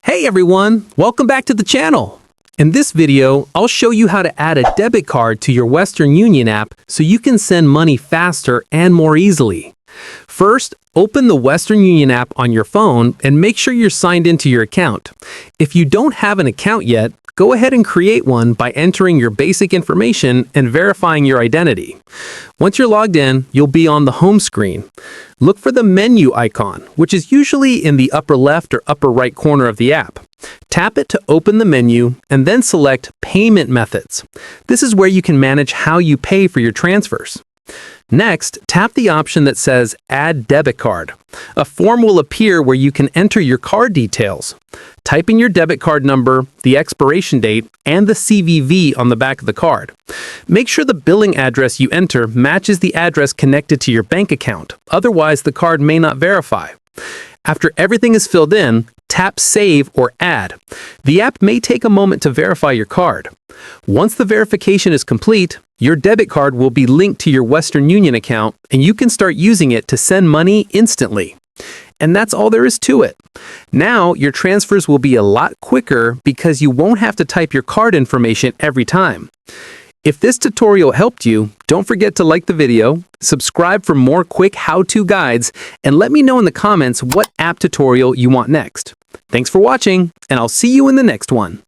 Hey everyone, welcome back to the channel. In this video, I'll show you how to add a debit card to your Western Union app so you can send money faster and more easily. First, open the Western Union app on your phone and make sure you're signed into your account. If you don't have an account yet, go ahead and create one by entering your basic information and verifying your identity. Once you're logged in, you'll be on the home screen. Look for the menu icon, which is usually in the upper left or upper right corner of the app. Tap it to open the menu and then select Payment Methods. This is where you can manage how you pay for your transfers. Next, tap the option that says Add Debit Card. A form will appear where you can enter your card details. Type in your debit card number, the expiration date, and the CVV on the back of the card. Make sure the billing address you enter matches the address connected to your bank account. Otherwise, the card may not verify. After everything is filled in, tap Save or Add. The app may take a moment to verify your card. Once the verification is complete, your debit card will be linked to your Western Union account, and you can start using it to send money instantly. And that's all there is to it. Now, your transfers will be a lot quicker because you won't have to type your card information every time. If this tutorial helped you, don't forget to like the video, subscribe for more quick how-to guides, and let me know in the comments what app tutorial you want next. Thanks for watching, and I'll see you in the next one.